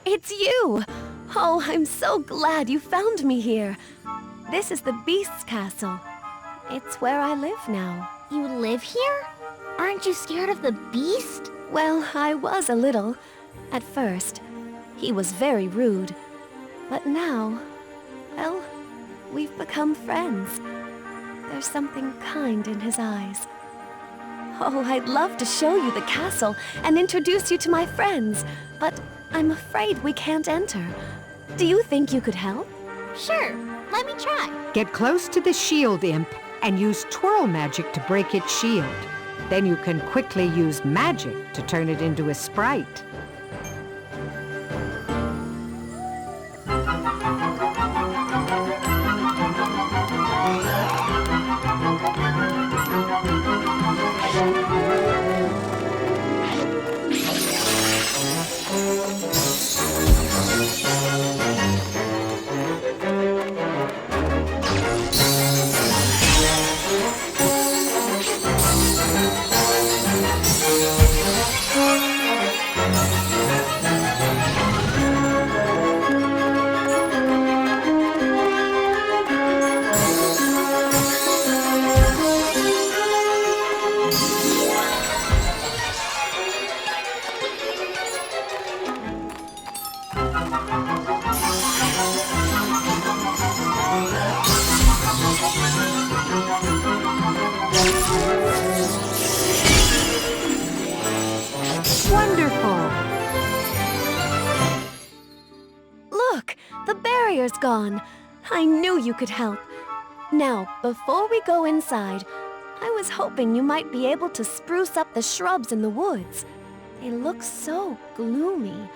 It's you! Oh, I'm so glad you found me here. This is the Beast's castle. It's where I live now. You live here? Aren't you scared of the Beast? Well, I was a little. At first. He was very rude. But now, well, we've become friends. There's something kind in his eyes. Oh, I'd love to show you the castle and introduce you to my friends, but I'm afraid we can't enter. Do you think you could help? Sure, let me try. Get close to the shield imp and use twirl magic to break its shield. Then you can quickly use magic to turn it into a sprite. Wonderful! Look, the barrier's gone. I knew you could help. Now, before we go inside, I was hoping you might be able to spruce up the shrubs in the woods. They look so gloomy.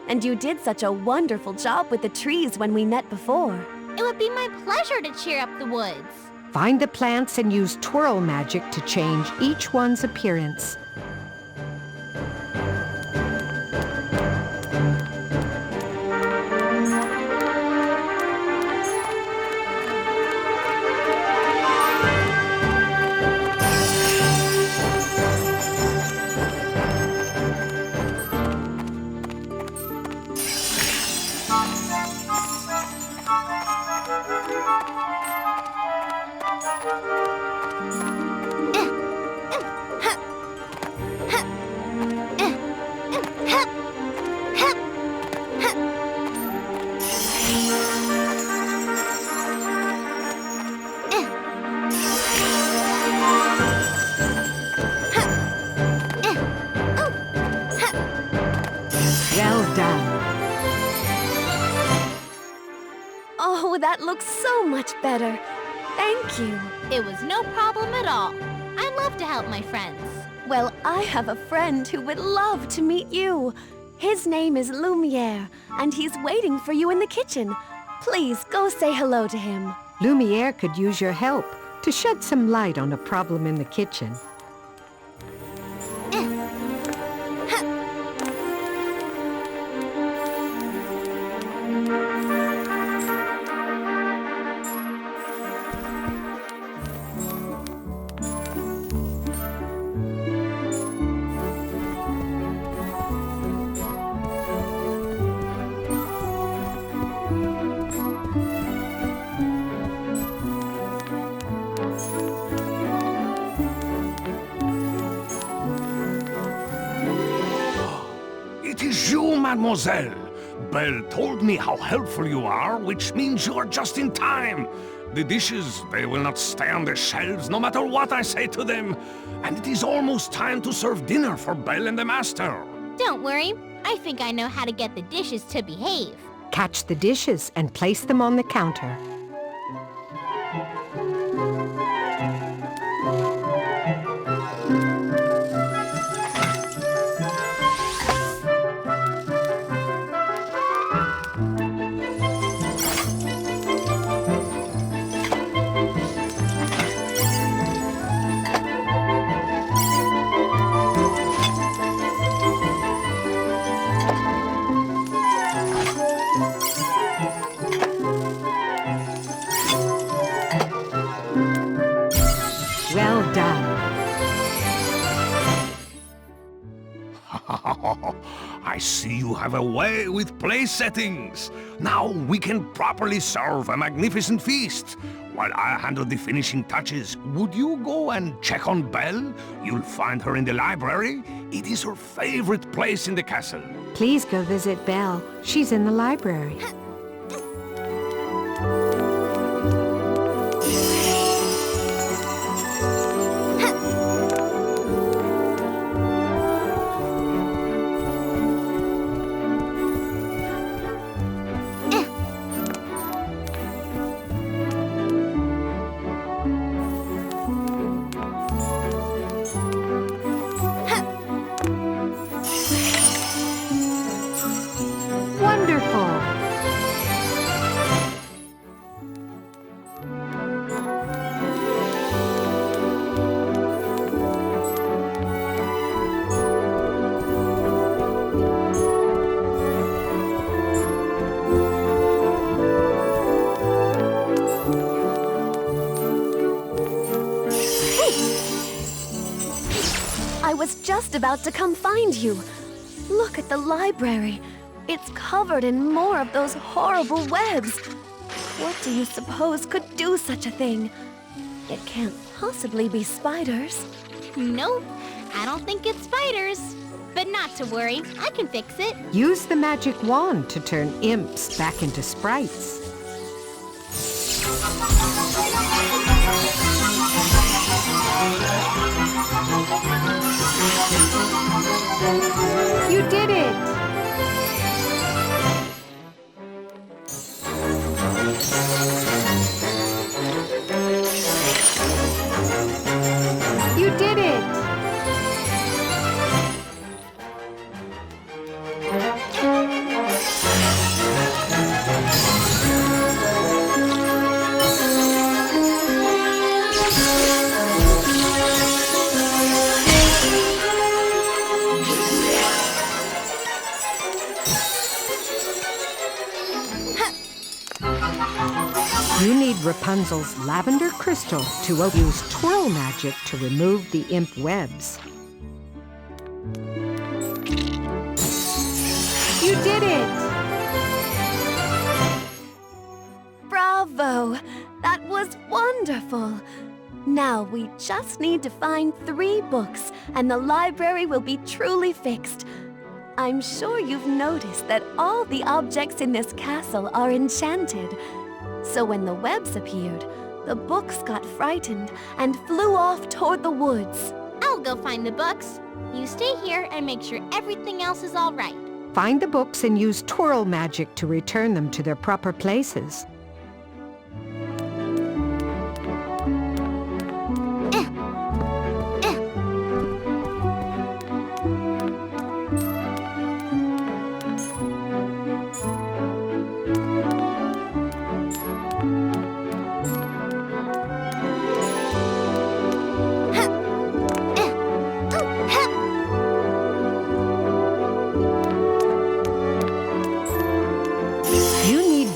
And you did such a wonderful job with the trees when we met before. It would be my pleasure to cheer up the woods. Find the plants and use twirl magic to change each one's appearance. Well done. Oh, that looks so much better. Thank you. It was no problem at all. I love to help my friends. Well, I have a friend who would love to meet you. His name is Lumiere, and he's waiting for you in the kitchen. Please go say hello to him. Lumiere could use your help to shed some light on a problem in the kitchen. It is you, mademoiselle. Belle told me how helpful you are, which means you are just in time. The dishes, they will not stay on the shelves no matter what I say to them. And it is almost time to serve dinner for Belle and the master. Don't worry, I think I know how to get the dishes to behave. Catch the dishes and place them on the counter. I see you have a way with place settings. Now we can properly serve a magnificent feast. While I handle the finishing touches, would you go and check on Belle? You'll find her in the library. It is her favorite place in the castle. Please go visit Belle. She's in the library. I was just about to come find you. Look at the library. It's covered in more of those horrible webs. What do you suppose could do such a thing? It can't possibly be spiders. Nope, I don't think it's spiders. But not to worry, I can fix it. Use the magic wand to turn imps back into sprites. You did it! You did it! You need Rapunzel's lavender crystal to use twirl magic to remove the imp webs. You did it! Bravo! That was wonderful! Now we just need to find 3 books and the library will be truly fixed. I'm sure you've noticed that all the objects in this castle are enchanted. So when the webs appeared, the books got frightened and flew off toward the woods. I'll go find the books. You stay here and make sure everything else is all right. Find the books and use twirl magic to return them to their proper places.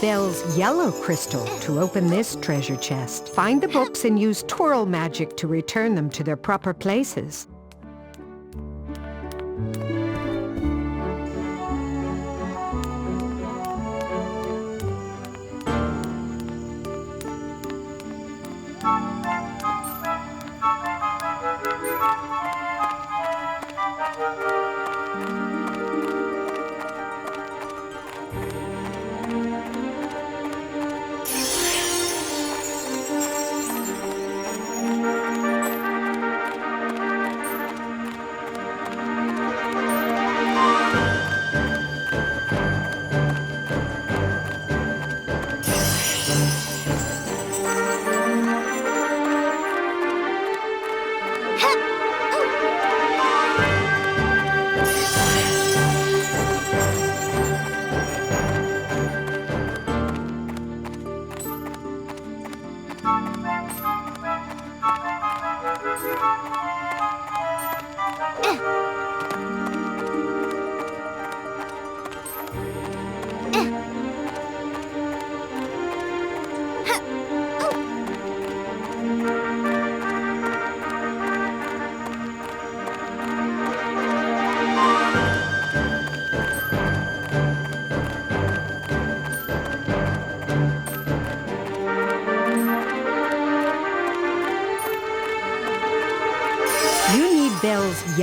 Belle's yellow crystal to open this treasure chest. Find the books and use twirl magic to return them to their proper places.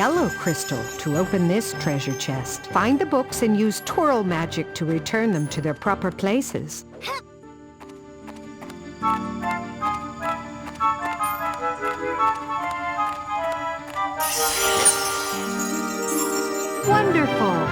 yellow crystal to open this treasure chest. Find the books and use twirl magic to return them to their proper places. Wonderful!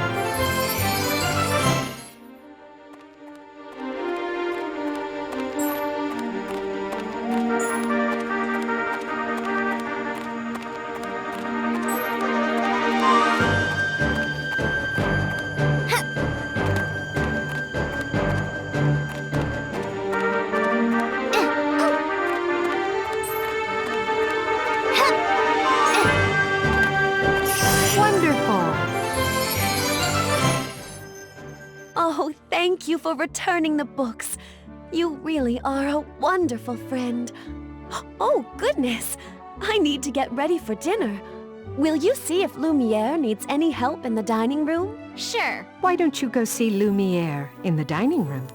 Oh, thank you for returning the books. You really are a wonderful friend. Oh, goodness! I need to get ready for dinner. Will you see if Lumiere needs any help in the dining room? Sure. Why don't you go see Lumiere in the dining room?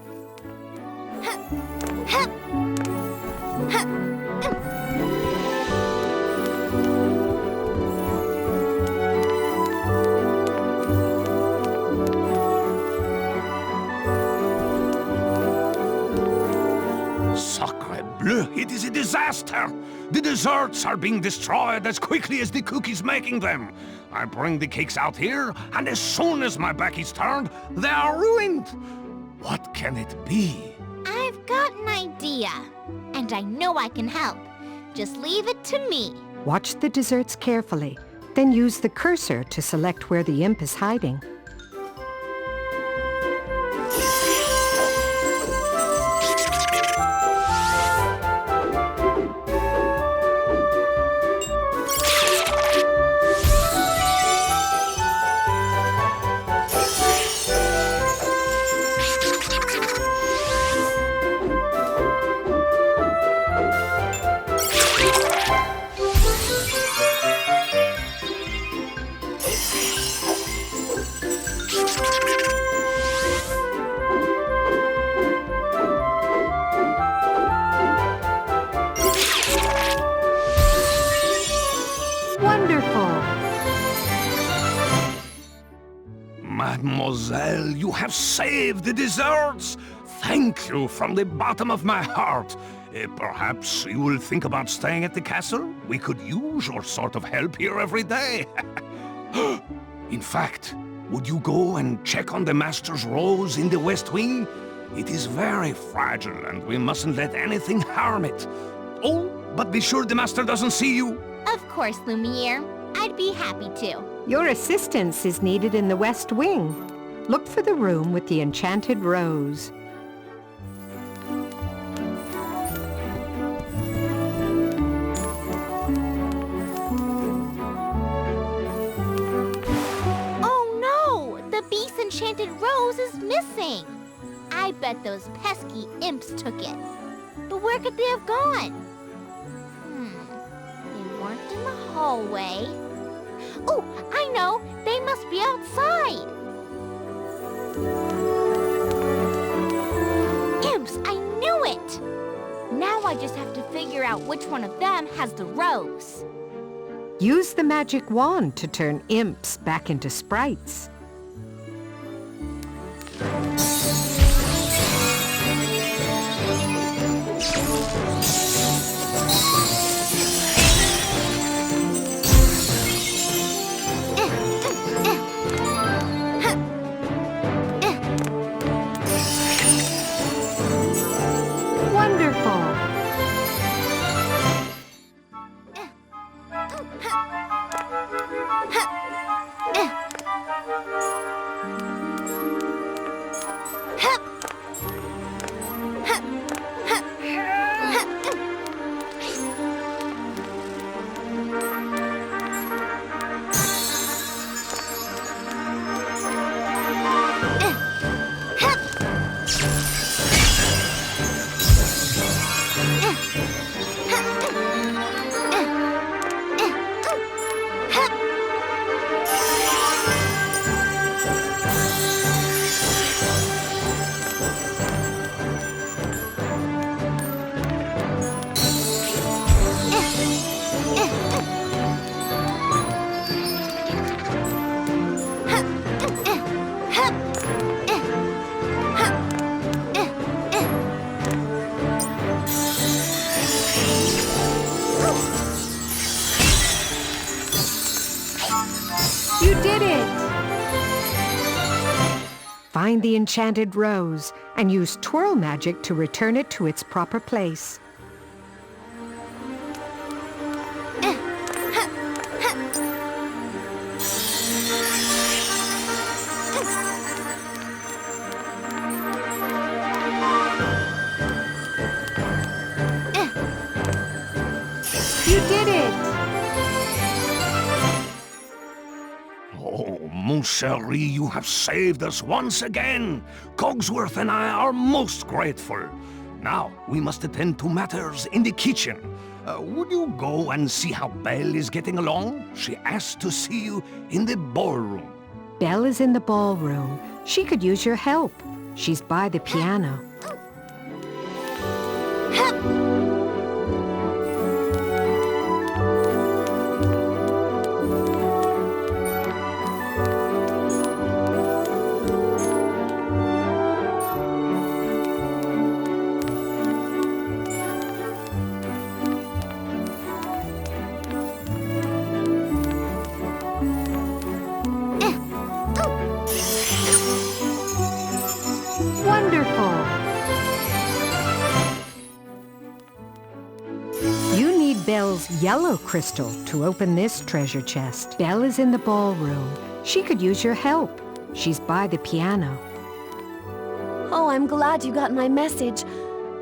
Sacre bleu, it is a disaster! The desserts are being destroyed as quickly as the cookie's making them. I bring the cakes out here, and as soon as my back is turned, they are ruined. What can it be? I've got an idea, and I know I can help. Just leave it to me. Watch the desserts carefully, then use the cursor to select where the imp is hiding. Mademoiselle, you have saved the desserts! Thank you from the bottom of my heart. Perhaps you will think about staying at the castle? We could use your sort of help here every day. In fact, would you go and check on the master's rose in the West Wing? It is very fragile and we mustn't let anything harm it. Oh, but be sure the master doesn't see you. Of course, Lumiere. I'd be happy to. Your assistance is needed in the West Wing. Look for the room with the enchanted rose. Oh no! The beast's enchanted rose is missing! I bet those pesky imps took it. But where could they have gone? They weren't in the hallway. Oh, I know! They must be outside! Imps, I knew it! Now I just have to figure out which one of them has the rose. Use the magic wand to turn imps back into sprites. You did it! Find the enchanted rose and use twirl magic to return it to its proper place. You did it! Oh, mon chéri, you have saved us once again. Cogsworth and I are most grateful. Now, we must attend to matters in the kitchen. Would you go and see how Belle is getting along? She asked to see you in the ballroom. Belle is in the ballroom. She could use your help. She's by the piano. Wonderful! You need Belle's yellow crystal to open this treasure chest. Belle is in the ballroom. She could use your help. She's by the piano. Oh, I'm glad you got my message.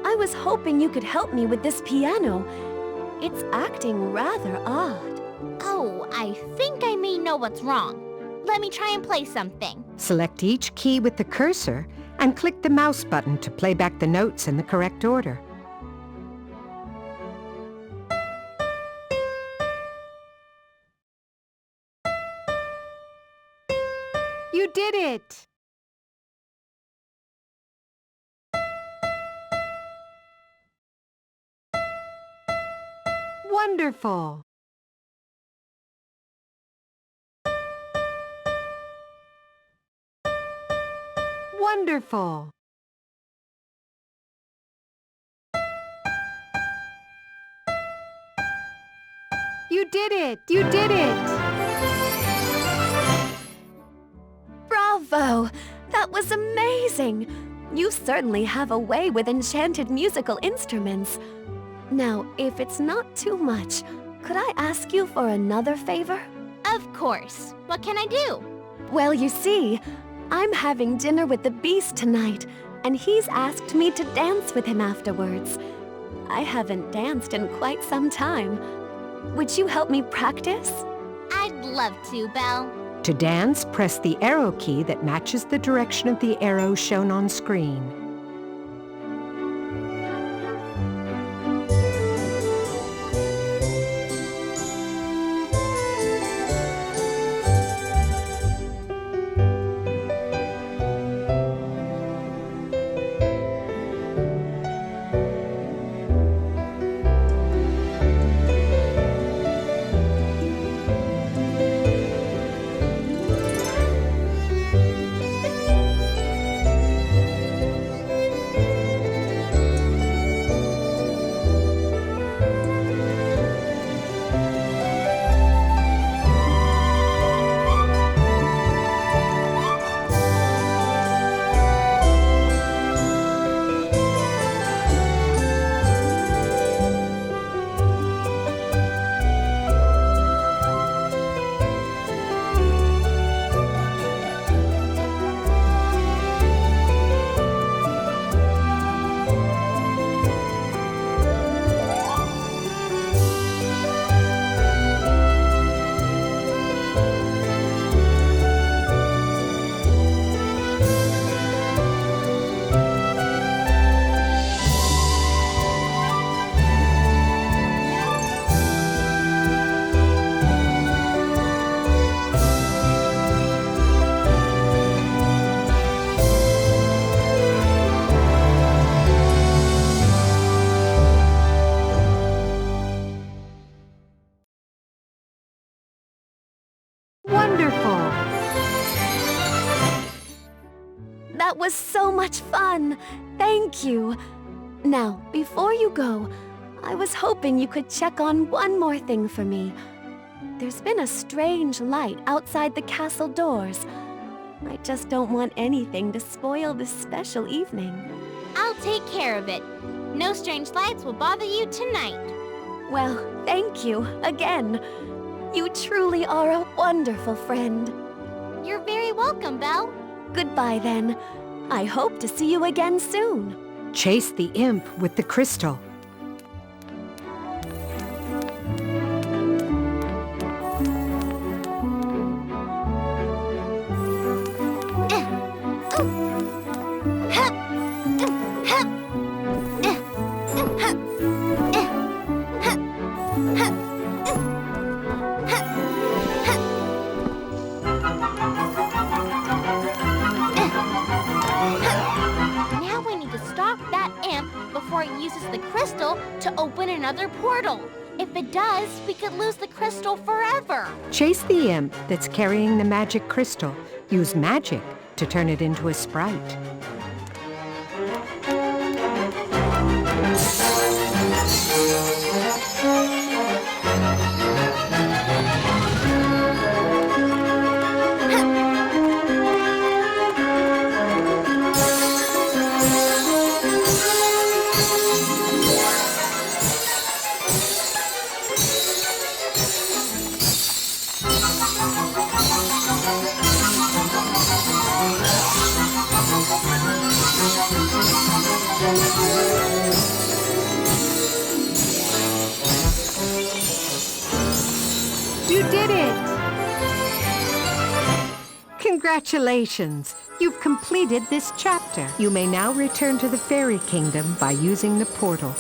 I was hoping you could help me with this piano. It's acting rather odd. Oh, I think I may know what's wrong. Let me try and play something. Select each key with the cursor and click the mouse button to play back the notes in the correct order. You did it! Wonderful! Wonderful! You did it! You did it! Bravo! That was amazing! You certainly have a way with enchanted musical instruments. Now, if it's not too much, could I ask you for another favor? Of course. What can I do? Well, you see, I'm having dinner with the Beast tonight, and he's asked me to dance with him afterwards. I haven't danced in quite some time. Would you help me practice? I'd love to, Belle. To dance, press the arrow key that matches the direction of the arrow shown on screen. That was so much fun! Thank you! Now, before you go, I was hoping you could check on one more thing for me. There's been a strange light outside the castle doors. I just don't want anything to spoil this special evening. I'll take care of it. No strange lights will bother you tonight. Well, thank you again. You truly are a wonderful friend. You're very welcome, Belle. Goodbye then. I hope to see you again soon. Chase the imp with the crystal. Now we need to stop that imp before it uses the crystal to open another portal. If it does, we could lose the crystal forever. Chase the imp that's carrying the magic crystal. Use magic to turn it into a sprite. You did it! Congratulations! You've completed this chapter. You may now return to the fairy kingdom by using the portal.